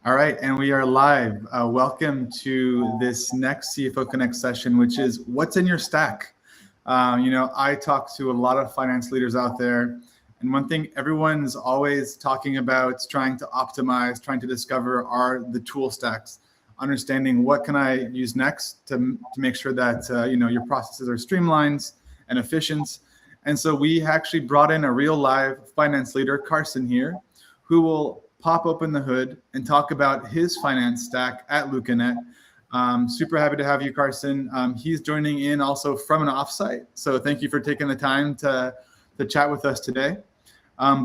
All right, and we are live. Welcome to this next CFO Connect session, which is what's in your stack. I talk to a lot of finance leaders out there, and one thing everyone's always talking about, trying to optimize, trying to discover are the tool stacks. Understanding what can I use next to make sure that your processes are streamlined and efficient. And so we actually brought in a real live finance leader, Carsten here, who will pop open the hood and talk about his finance stack at Lucanet. Super happy to have you, Carsten. He's joining in also from an offsite. So thank you for taking the time to chat with us today.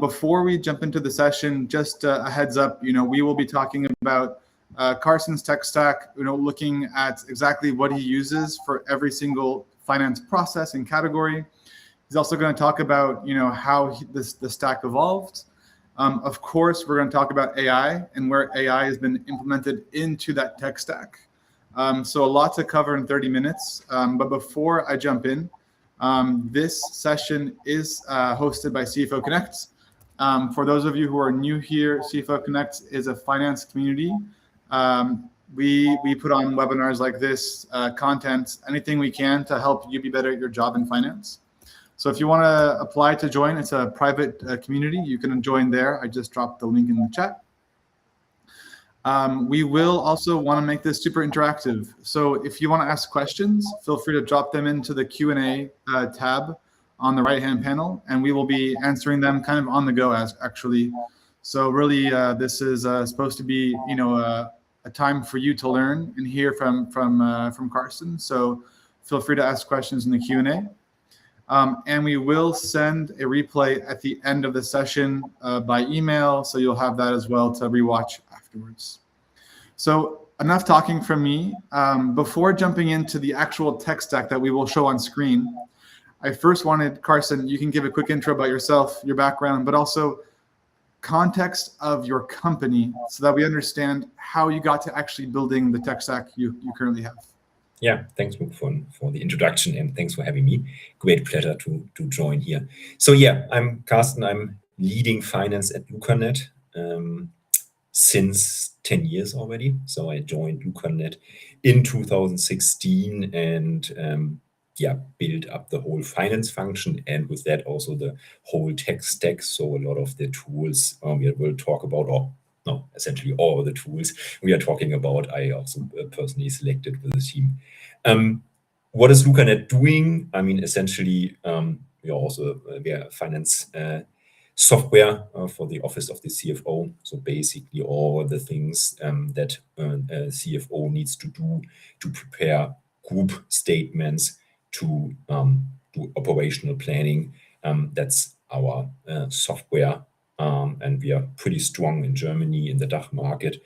Before we jump into the session, just a heads up, we will be talking about Carsten's tech stack, looking at exactly what he uses for every single finance process and category. He's also going to talk about, how the stack evolved. Of course, we're going to talk about AI and where AI has been implemented into that tech stack. So a lot to cover in 30 minutes. But before I jump in, this session is hosted by CFO Connect. For those of you who are new here, CFO Connect is a finance community. We put on webinars like this, content, anything we can to help you be better at your job in finance. So if you want to apply to join, it's a private community. You can join there. I just dropped the link in the chat. We will also want to make this super interactive. So if you want to ask questions, feel free to drop them into the Q&A tab on the right-hand panel, and we will be answering them kind of on the go actually. So really, this is supposed to be, a time for you to learn and hear from Carsten. So feel free to ask questions in the Q&A. And we will send a replay at the end of the session by email, so you'll have that as well to rewatch afterwards. So enough talking from me. Before jumping into the actual tech stack that we will show on screen, I first wanted, Carsten, you can give a quick intro about yourself, your background, but also context of your company so that we understand how you got to actually building the tech stack you currently have. Yeah, thanks for the introduction, and thanks for having me. Great pleasure to join here. So yeah, I'm Carsten. I'm leading finance at Lucanet since 10 years already. So I joined Lucanet in 2016 and built up the whole finance function, and with that also the whole tech stack. So a lot of the tools we will talk about, essentially all the tools we are talking about, I also personally selected with the team. What is Lucanet doing? I mean, essentially, we are finance software for the office of the CFO. So basically all the things that a CFO needs to do to prepare group statements, to do operational planning. That's our software. And we are pretty strong in Germany, in the DACH market,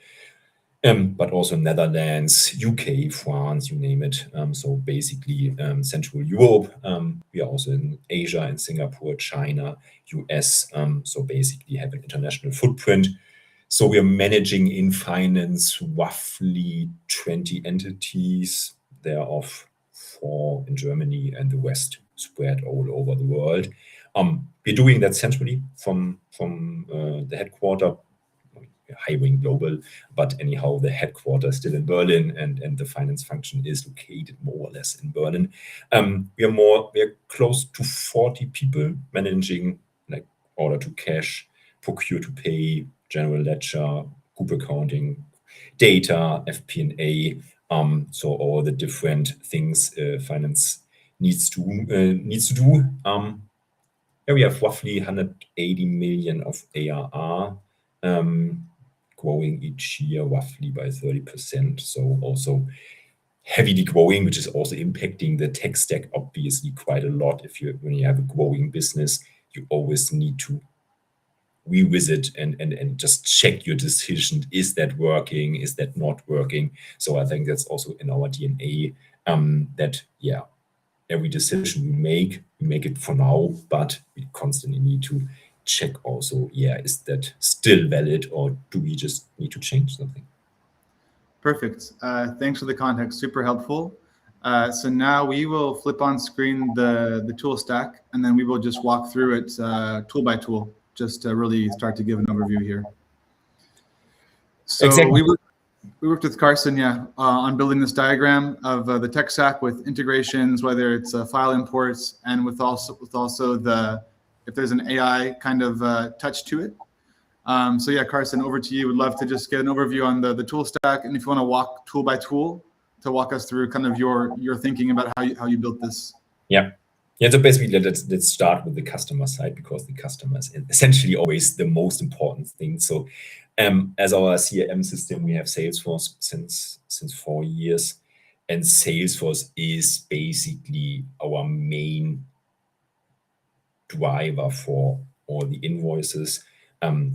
but also Netherlands, UK, France, you name it. So basically Central Europe. We are also in Asia, in Singapore, China, US. So basically have an international footprint. So we are managing in finance roughly 20 entities, thereof 4 in Germany and the rest spread all over the world. We're doing that centrally from the headquarters, hiring global, but anyhow, the headquarters still in Berlin, and the finance function is located more or less in Berlin. We are close to 40 people managing like order to cash, procure-to-pay, general ledger, group accounting, data, FP&A. So all the different things finance needs to do. We have roughly 180 million of ARR, growing each year roughly by 30%. So also heavily growing, which is also impacting the tech stack obviously quite a lot. When you have a growing business, you always need to revisit and just check your decision. Is that working? Is that not working? So I think that's also in our DNA, every decision we make it for now, but we constantly need to check also, is that still valid, or do we just need to change something? Perfect. Thanks for the context. Super helpful. So now we will flip on screen the tool stack, and then we will just walk through it tool by tool, just to really start to give an overview here. So Exactly. we worked with Carsten, on building this diagram of the tech stack with integrations, whether it's file imports, and with also the if there's an AI kind of touch to it. So yeah, Carsten, over to you. Would love to just get an overview on the tool stack, and if you want to walk tool by tool to walk us through kind of your thinking about how you built this. Yeah. So basically, let's start with the customer side, because the customer is essentially always the most important thing. So, as our CRM system, we have Salesforce since 4 years, and Salesforce is basically our main driver for all the invoices,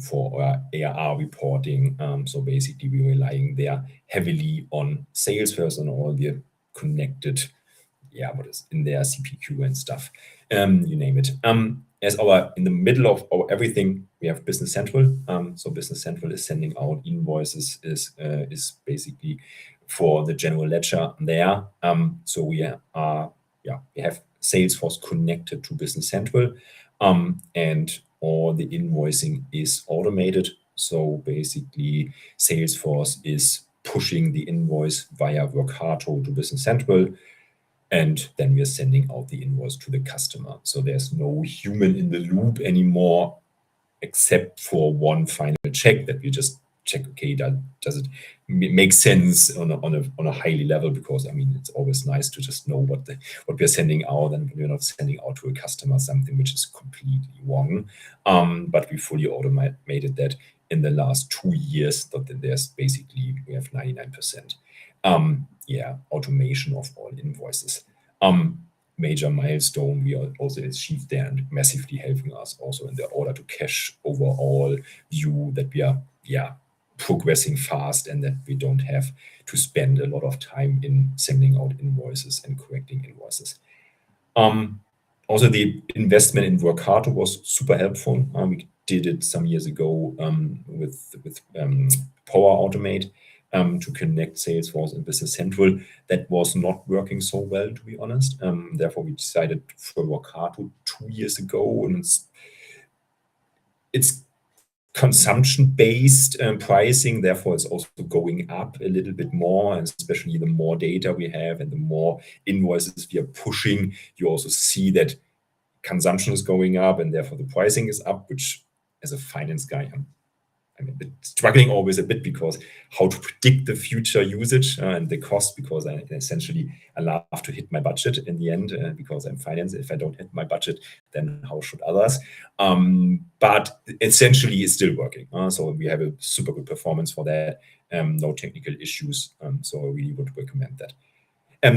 for our ARR reporting. So basically, we're relying there heavily on Salesforce and all the connected, what is in there, CPQ and stuff, you name it. As in the middle of our everything, we have Business Central. So Business Central is sending out invoices, is basically for the general ledger there. So we have Salesforce connected to Business Central, and all the invoicing is automated. So basically, Salesforce is pushing the invoice via Workato to Business Central, and then we are sending out the invoice to the customer. So there's no human in the loop anymore, except for one final check that we just check, okay, does it make sense on a highly level? Because I mean, it's always nice to just know what we're sending out, and we're not sending out to a customer something which is completely wrong. But we fully automated that in the last 2 years. That there's basically, we have 99% automation of all invoices. Major milestone we also achieved there, and massively helping us also in the order to cash overall view, that we are progressing fast, and that we don't have to spend a lot of time in sending out invoices and correcting invoices. Also, the investment in Workato was super helpful. We did it some years ago with Power Automate to connect Salesforce and Business Central. That was not working so well, to be honest. Therefore, we decided for Workato 2 years ago, and it's consumption-based pricing. Therefore, it's also going up a little bit more, and especially the more data we have and the more invoices we are pushing, you also see that consumption is going up, and therefore the pricing is up, which as a finance guy, I'm a bit struggling always a bit, because how to predict the future usage and the cost, because I essentially love to hit my budget in the end, because I'm finance. If I don't hit my budget, then how should others? But essentially it's still working. So we have a super good performance for that, no technical issues. So I really would recommend that.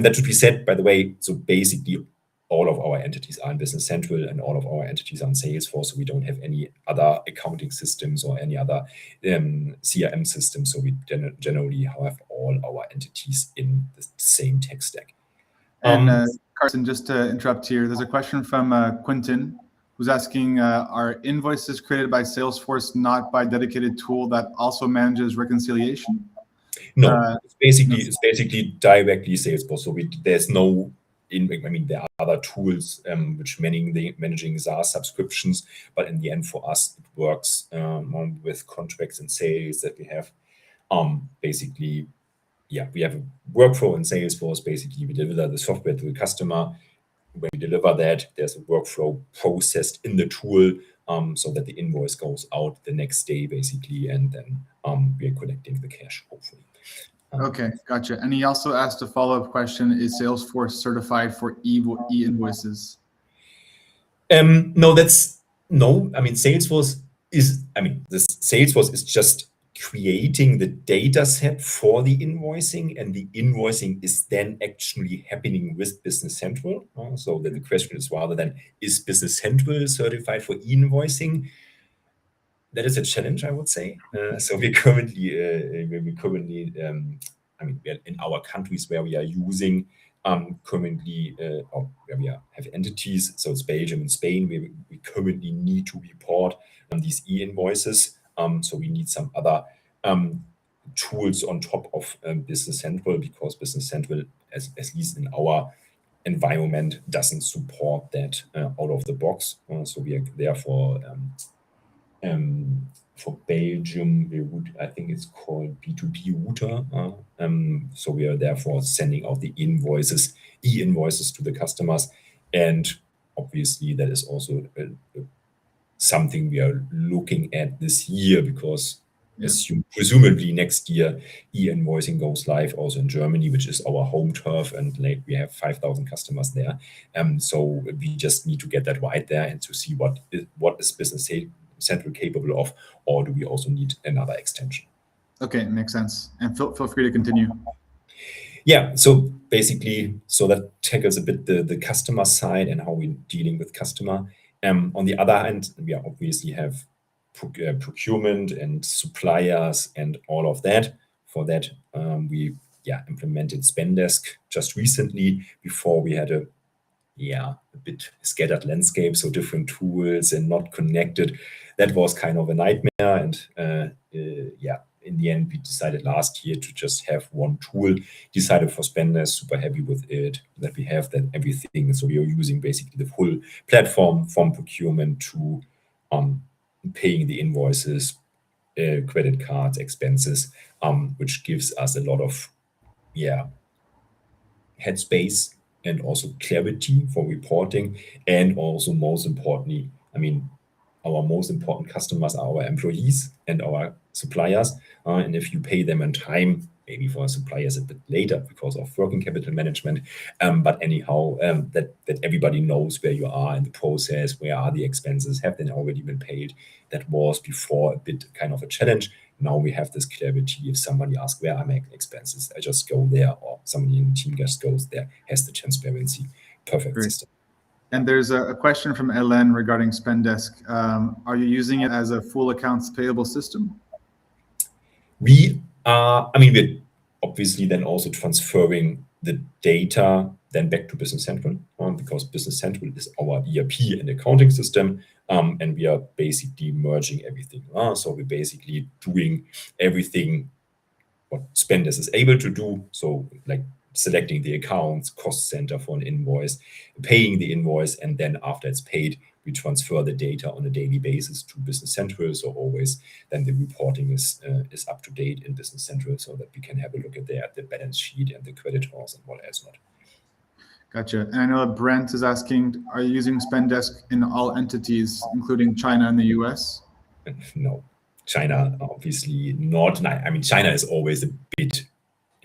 That should be said, by the way, so basically all of our entities are in Business Central, and all of our entities are on Salesforce. So we don't have any other accounting systems or any other CRM systems. So we generally have all our entities in the same tech stack. And Carsten, just to interrupt here, there's a question from Quentin, who's asking, are invoices created by Salesforce not by a dedicated tool that also manages reconciliation? No, it's basically directly Salesforce. So there's no, there are other tools which managing SaaS subscriptions, but in the end, for us, it works with contracts and sales that we have. Basically, we have a workflow in Salesforce. Basically, we deliver the software to the customer. When we deliver that, there's a workflow processed in the tool, so that the invoice goes out the next day, basically, and then we are collecting the cash, hopefully. Okay, gotcha. And he also asked a follow-up question: is Salesforce certified for e-invoices? No. Salesforce is just creating the data set for the invoicing, and the invoicing is then actually happening with Business Central. So that the question is rather than, is Business Central certified for e-invoicing? That is a challenge, I would say. So we're currently, we are in our countries where we are using currently, or where we have entities. So it's Belgium and Spain. We currently need to report these e-invoices. So we need some other tools on top of Business Central, because Business Central, at least in our environment, doesn't support that out of the box. So we are therefore For Belgium, I think it's called B2B router. So we are therefore sending out the e-invoices to the customers. And obviously that is also something we are looking at this year, because presumably next year e-invoicing goes live also in Germany, which is our home turf, and like we have 5,000 customers there. So we just need to get that right there and to see what is Business Central capable of, or do we also need another extension? Okay, makes sense. And feel free to continue. Yeah, so basically, so that tackles a bit the customer side and how we're dealing with customer. On the other hand, we obviously have procurement and suppliers and all of that. For that, we implemented Spendesk just recently. Before we had a bit scattered landscape, so different tools and not connected. That was kind of a nightmare. And in the end, we decided last year to just have one tool. Decided for Spendesk, super happy with it, that we have that everything. So we are using basically the full platform from procurement to paying the invoices, credit cards, expenses, which gives us a lot of headspace and also clarity for reporting. And also, most importantly, I mean, our most important customers are our employees and our suppliers. And if you pay them in time, maybe for suppliers a bit later because of working capital management. But anyhow, that everybody knows where you are in the process, where are the expenses, have they already been paid. That was before a bit kind of a challenge. Now we have this clarity. If somebody asks where are my expenses, I just go there, or somebody in the team just goes there, has the transparency. Perfect Great. system. And there's a question from Ellen regarding Spendesk. Are you using it as a full accounts payable system? We're obviously then also transferring the data then back to Business Central, because Business Central is our ERP and accounting system, and we are basically merging everything. So we're basically doing everything what Spendesk is able to do. So like selecting the accounts, cost center for an invoice, paying the invoice, and then after it's paid, we transfer the data on a daily basis to Business Central. So always then the reporting is up to date in Business Central, so that we can have a look at the balance sheet and the creditors and what else not. Gotcha. And I know Brent is asking, are you using Spendesk in all entities, including China and the US? No, China obviously not. I mean, China is always a bit,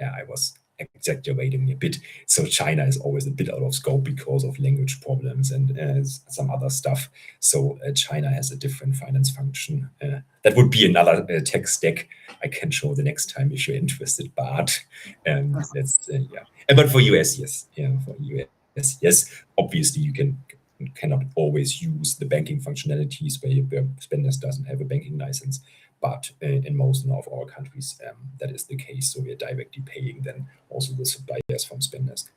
I was exaggerating a bit. So China is always a bit out of scope because of language problems and some other stuff. So China has a different finance function. That would be another tech stack I can show the next time if you're interested. But that's But for US, yes. Yeah, for US, yes. Obviously, you cannot always use the banking functionalities where Spendesk doesn't have a banking license. But in most of our countries, that is the case. So we are directly paying then also the suppliers from Spendesk.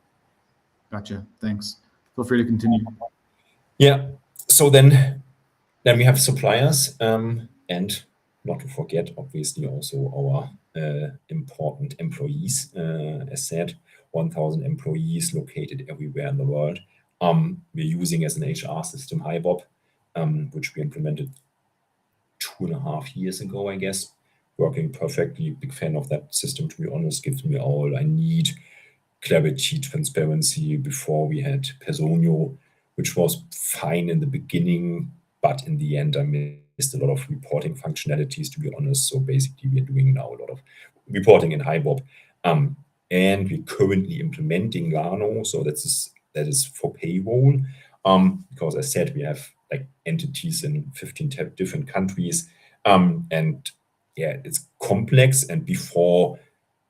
Gotcha. Thanks. Feel free to continue. Yeah. So then we have suppliers, and not to forget, obviously, also our important employees. As said, 1,000 employees located everywhere in the world. We're using as an HR system HiBob, which we implemented 2.5 years ago, I guess. Working perfectly. Big fan of that system, to be honest. Gives me all I need. Clarity, transparency. Before we had Personio, which was fine in the beginning, but in the end I missed a lot of reporting functionalities, to be honest. So basically we're doing now a lot of reporting in HiBob. And we're currently implementing Lano. So that is for payroll. Because I said we have like entities in 15 different countries. And it's complex. And before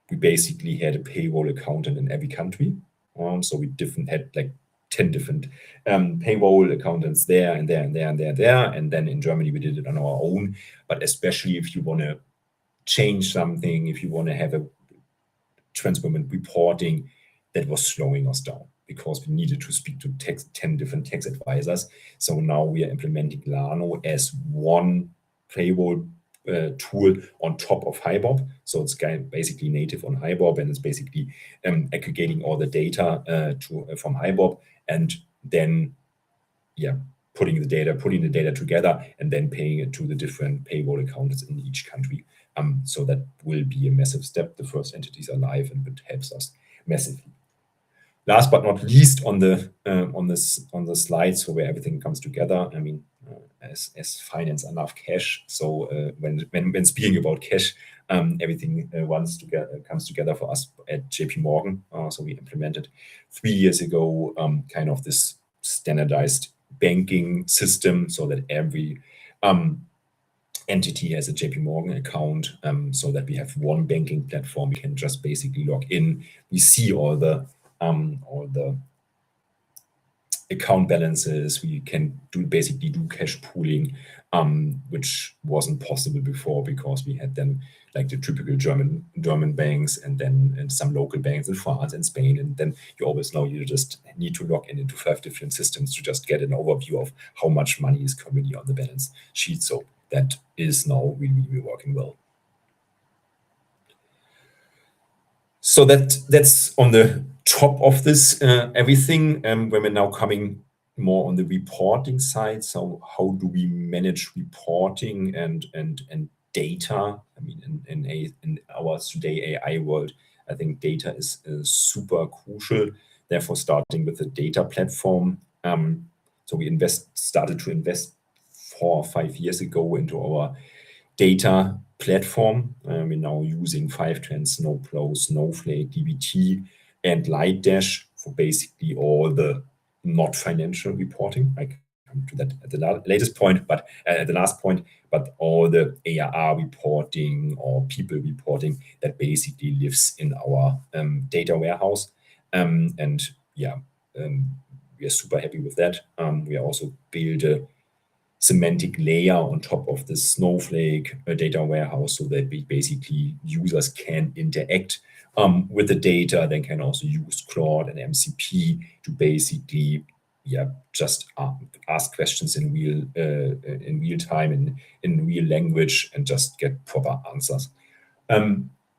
we basically had a payroll accountant in every country. So we had like 10 different payroll accountants there and there and there and there and there. And then in Germany, we did it on our own. But especially if you want to change something, if you want to have a transparent reporting, that was slowing us down because we needed to speak to 10 different tax advisors. So now we are implementing Lano as one payroll tool on top of HiBob. So it's basically native on HiBob, and it's basically aggregating all the data from HiBob, and then putting the data together, and then paying it to the different payroll accountants in each country. So that will be a massive step. The first entities are live, and it helps us massively. Last but not least, on the slide, so where everything comes together. I mean, as finance enough cash. So when speaking about cash, everything comes together for us at JP Morgan. So we implemented 3 years ago kind of this standardized banking system, so that every entity has a JP Morgan account, so that we have one banking platform. We can just basically log in. We see all the account balances. We can basically do cash pooling, which wasn't possible before, because we had then like the typical German banks, and some local banks in France and Spain, and then you always know you just need to log into 5 different systems to just get an overview of how much money is currently on the balance sheet. So that is now really working well. So that's on the top of this everything. When we're now coming more on the reporting side, so how do we manage reporting and data? I mean, in our today AI world, I think data is super crucial. Therefore, starting with the data platform. So we started to invest 4 or 5 years ago into our data platform. We're now using Fivetran, Snowplow, Snowflake, dbt, and Lightdash for basically all the not financial reporting. I come to that at the latest point, but at the last point, but all the ARR reporting or people reporting that basically lives in our data warehouse. We are super happy with that. We also built a semantic layer on top of the Snowflake data warehouse, so that basically users can interact with the data. They can also use Claude and MCP to basically just ask questions in real time, in real language, and just get proper answers.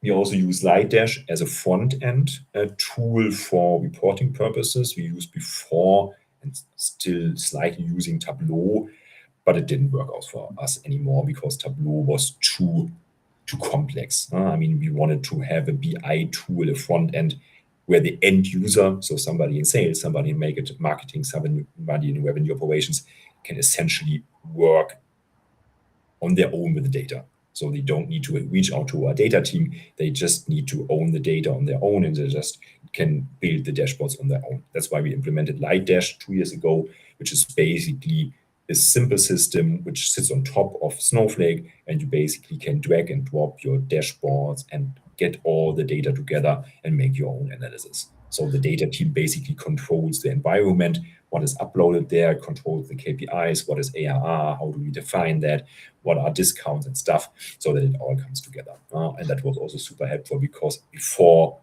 We also use Lightdash as a front-end tool for reporting purposes. We used before, and still slightly using, Tableau, but it didn't work out for us anymore because Tableau was too complex. I mean, we wanted to have a BI tool, a front end, where the end user, so somebody in sales, somebody in marketing, somebody in revenue operations, can essentially work on their own with the data. So they don't need to reach out to our data team. They just need to own the data on their own, and they just can build the dashboards on their own. That's why we implemented Lightdash 2 years ago, which is basically a simple system which sits on top of Snowflake, and you basically can drag and drop your dashboards and get all the data together and make your own analysis. So the data team basically controls the environment, what is uploaded there, controls the KPIs, what is ARR, how do we define that, what are discounts and stuff, so that it all comes together. And that was also super helpful, because before,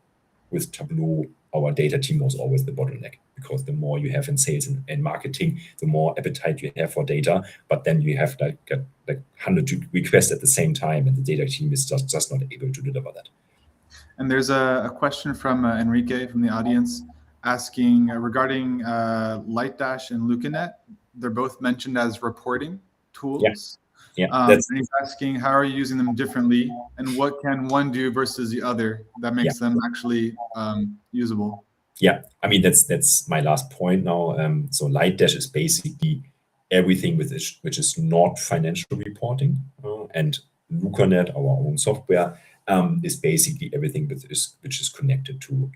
with Tableau, our data team was always the bottleneck, because the more you have in sales and marketing, the more appetite you have for data, but then you have like 100 requests at the same time, and the data team is just not able to deliver that. And there's a question from Enrique from the audience asking regarding Lightdash and Lucanet. They're both mentioned as reporting tools. Yeah. And he's asking, how are you using them differently, and what can one do versus the other that makes them actually usable? Yeah, I mean, that's my last point now. So Lightdash is basically everything which is not financial reporting, and Lucanet, our own software, is basically everything which is connected to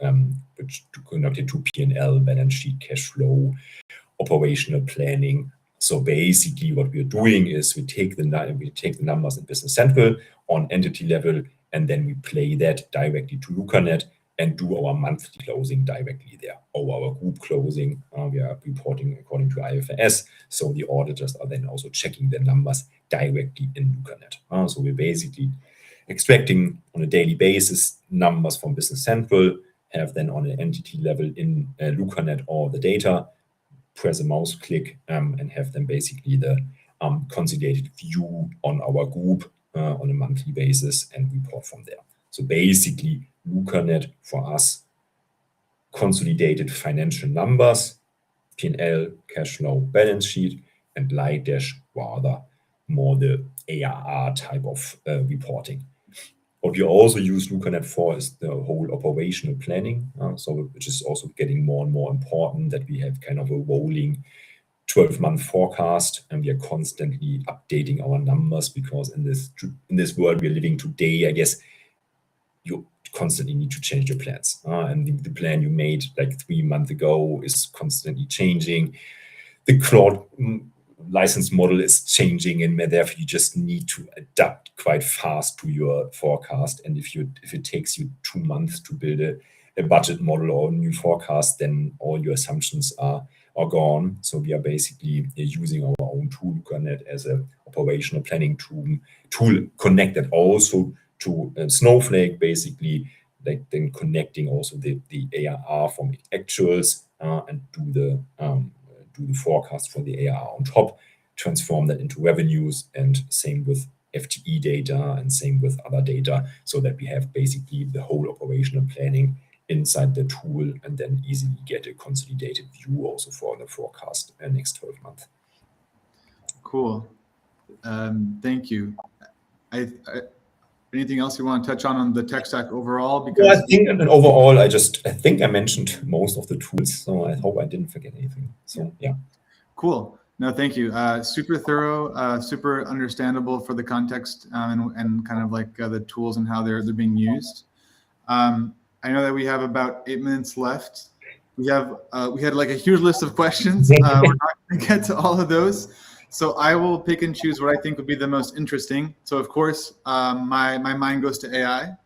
P&L, balance sheet, cash flow, operational planning. So basically, what we're doing is we take the numbers in Business Central on entity level, and then we play that directly to Lucanet and do our monthly closing directly there, or our group closing. We are reporting according to IFRS, so the auditors are then also checking the numbers directly in Lucanet. So we're basically extracting on a daily basis numbers from Business Central, have then on an entity level in Lucanet all the data, press a mouse click, and have then basically the consolidated view on our group on a monthly basis and report from there. So basically, Lucanet for us, consolidated financial numbers, P&L, cash flow, balance sheet, and Light Dash rather more the ARR type of reporting. What we also use Lucanet for is the whole operational planning, which is also getting more and more important, that we have kind of a rolling 12-month forecast, and we are constantly updating our numbers, because in this world we are living today, I guess you constantly need to change your plans. And the plan you made like 3 months ago is constantly changing. The cloud license model is changing, and therefore you just need to adapt quite fast to your forecast. And if it takes you 2 months to build a budget model or a new forecast, then all your assumptions are gone. So we are basically using our own tool, Lucanet, as a operational planning tool connected also to Snowflake, basically, like then connecting also the ARR from actuals and do the forecast for the ARR on top, transform that into revenues, and same with FTE data and same with other data, so that we have basically the whole operational planning inside the tool, and then easily get a consolidated view also for the forecast next 12 months. Cool. Thank you. Anything else you want to touch on the tech stack overall? Because I think overall, I think I mentioned most of the tools, so I hope I didn't forget anything. So yeah. Cool. No, thank you. Super thorough, super understandable for the context and kind of like the tools and how they're being used. I know that we have about 8 minutes left. We had like a huge list of questions. We're not going to get to all of those. So I will pick and choose what I think would be the most interesting. So of course, my mind goes to AI.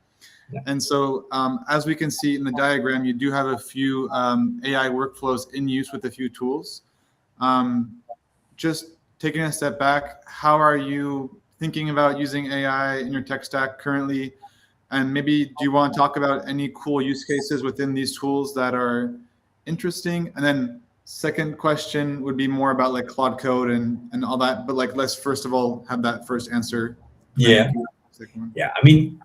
Yeah. And so as we can see in the diagram, you do have a few AI workflows in use with a few tools. Just taking a step back, how are you thinking about using AI in your tech stack currently? And maybe do you want to talk about any cool use cases within these tools that are interesting? And then second question would be more about like Claude Code and all that, but like let's first of all have that first answer. Yeah. Yeah. I mean,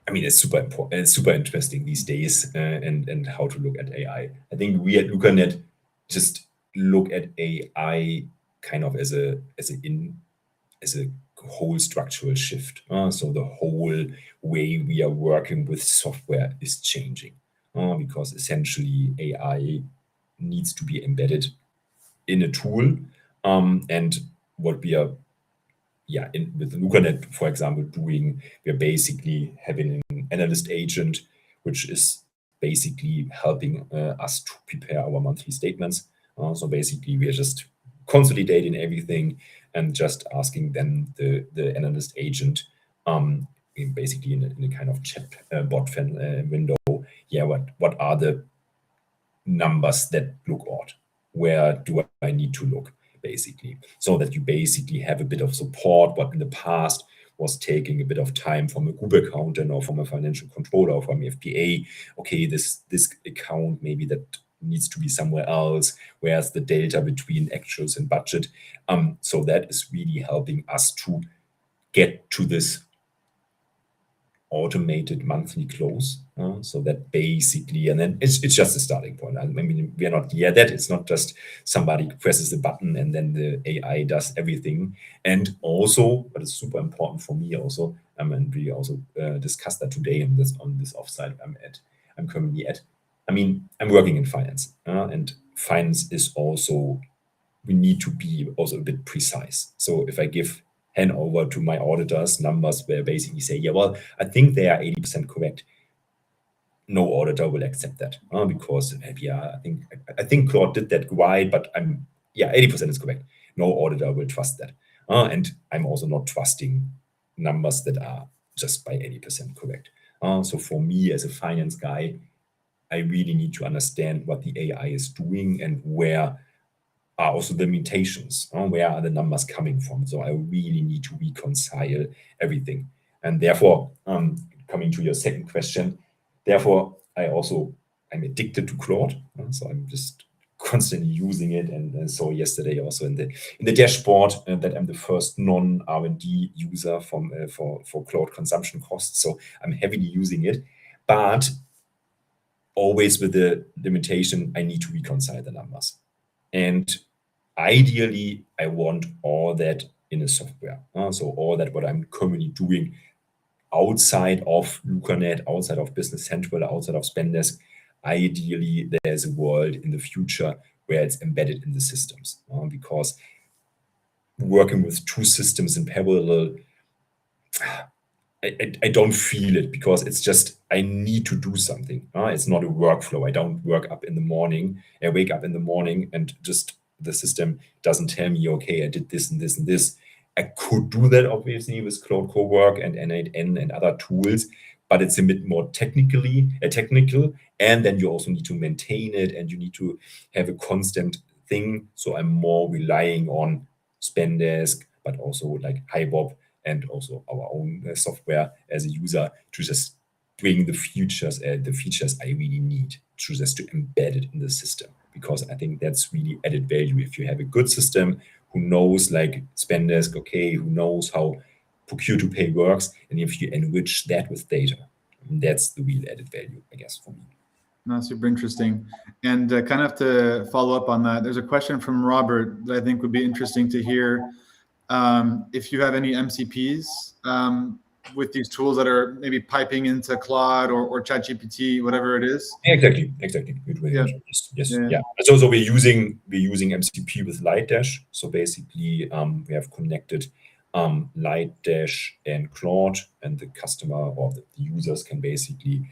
it's super important. It's super interesting these days, and how to look at AI. I think we at Lucanet just look at AI kind of as a whole structural shift. So the whole way we are working with software is changing, because essentially AI needs to be embedded in a tool, and what we are with Lucanet, for example, doing, we're basically having an analyst agent, which is basically helping us to prepare our monthly statements. So basically, we are just consolidating everything and just asking then the analyst agent, basically in a kind of chat bot window, what are the numbers that look odd? Where do I need to look? Basically, so that you basically have a bit of support, what in the past was taking a bit of time from a group accountant or from a financial controller or from FPA. Okay, this account, maybe that needs to be somewhere else. Where's the delta between actuals and budget? So that is really helping us to get to this automated monthly close. So that basically, and then it's just a starting point. I mean, we are not yet that. It's not just somebody presses the button and then the AI does everything. And also, what is super important for me also, and we also discussed that today on this offsite I'm currently at. I mean, I'm working in finance, and finance is also, we need to be also a bit precise. So if I hand over to my auditors numbers where basically say, yeah, well, I think they are 80% correct, no auditor will accept that, because I think Claude did that right, but 80% is correct. No auditor will trust that, and I'm also not trusting numbers that are just by 80% correct. So for me as a finance guy, I really need to understand what the AI is doing and where are also the limitations. Where are the numbers coming from? So I really need to reconcile everything. And therefore, coming to your second question, therefore, I'm addicted to Claude. So I'm just constantly using it. And saw yesterday also in the dashboard that I'm the first non-R&D user for Claude consumption costs. So I'm heavily using it, but always with the limitation, I need to reconcile the numbers. And ideally, I want all that in a software. So all that what I'm currently doing outside of Lucanet, outside of Business Central, outside of Spendesk, ideally there's a world in the future where it's embedded in the systems. Because working with two systems in parallel, I don't feel it, because it's just, I need to do something. It's not a workflow. I don't wake up in the morning and just the system doesn't tell me, okay, I did this and this and this. I could do that obviously with Cloud Cowork and N8N and other tools, but it's a bit more technical, and then you also need to maintain it and you need to have a constant thing. So I'm more relying on Spendesk, but also like HiBob and also our own software as a user to just bring the features I really need, to just to embed it in the system. Because I think that's really added value. If you have a good system who knows, like Spendesk, okay, who knows how Procure-to-pay works, and if you enrich that with data, that's the real added value, I guess, for me. No, super interesting. And kind of to follow up on that, there's a question from Robert that I think would be interesting to hear. If you have any MCPs with these tools that are maybe piping into Claude or ChatGPT, whatever it is. Exactly. Yeah. Yes. So we're using MCP with Lightdash. So basically, we have connected Lightdash and Claude, and the customer or the users can basically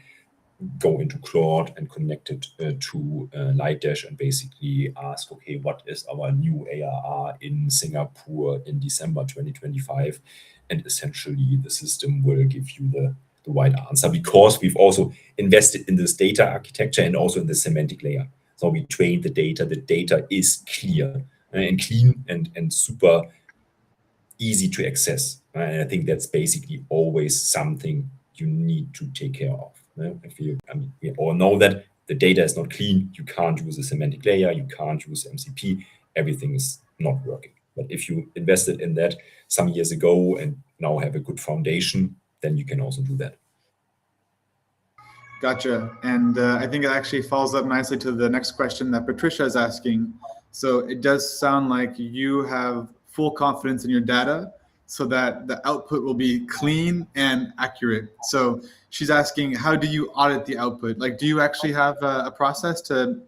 go into Claude and connect it to Lightdash and basically ask, okay, what is our new ARR in Singapore in December 2025? And essentially the system will give you the right answer, because we've also invested in this data architecture and also in the semantic layer. So we train the data is clear and clean and super easy to access. And I think that's basically always something you need to take care of. We all know that the data is not clean. You can't use a semantic layer. You can't use MCP. Everything is not working. But if you invested in that some years ago and now have a good foundation, then you can also do that. Gotcha. And I think it actually follows up nicely to the next question that Patricia is asking. So it does sound like you have full confidence in your data so that the output will be clean and accurate. So she's asking, how do you audit the output? Like, do you actually have a process to,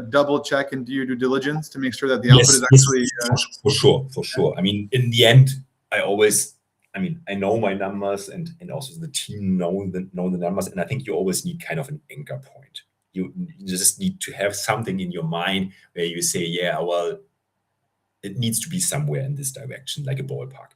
double check and do your due diligence to make sure that the output is actually... For sure. I mean, in the end, I know my numbers and also the team know the numbers. And I think you always need kind of an anchor point. You just need to have something in your mind where you say, yeah, well, it needs to be somewhere in this direction, like a ballpark.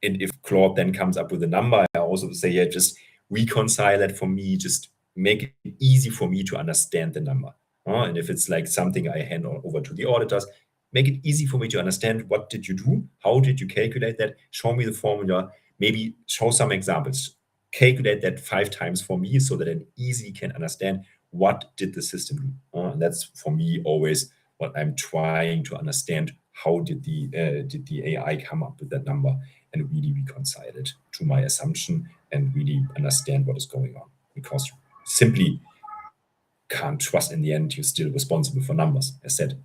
And if Claude then comes up with a number, I also say, yeah, just reconcile that for me, just make it easy for me to understand the number. And if it's like something I hand over to the auditors, make it easy for me to understand, what did you do? How did you calculate that? Show me the formula, maybe show some examples. Calculate that 5 times for me so that I easily can understand what did the system do. And that's for me always what I'm trying to understand. How did the AI come up with that number, and really reconcile it to my assumption and really understand what is going on? Because you simply can't trust in the end, you're still responsible for numbers. As said,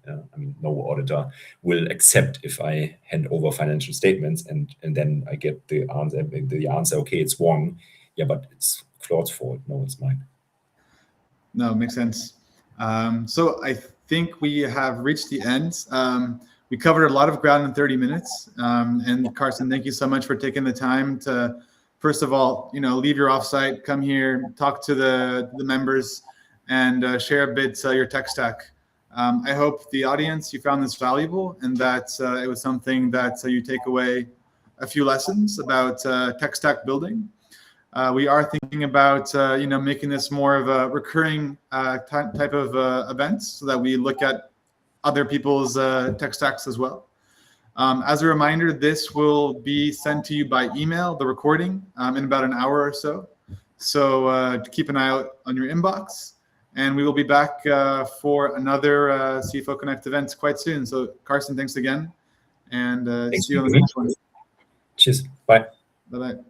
no auditor will accept if I hand over financial statements and then I get the answer, okay, it's wrong. Yeah, but it's Claude's fault. No, it's mine. No, it makes sense. So I think we have reached the end. We covered a lot of ground in 30 minutes. And Carsten, thank you so much for taking the time to, first of all, leave your offsite, come here, talk to the members, and share a bit your tech stack. I hope the audience, you found this valuable and that it was something that you take away a few lessons about tech stack building. We are thinking about making this more of a recurring type of event so that we look at other people's tech stacks as well. As a reminder, this will be sent to you by email, the recording, in about an hour or so. So keep an eye out on your inbox. And we will be back for another CFO Connect event quite soon. So Carsten, thanks again. And see you on the next one. Cheers. Bye. Bye-bye.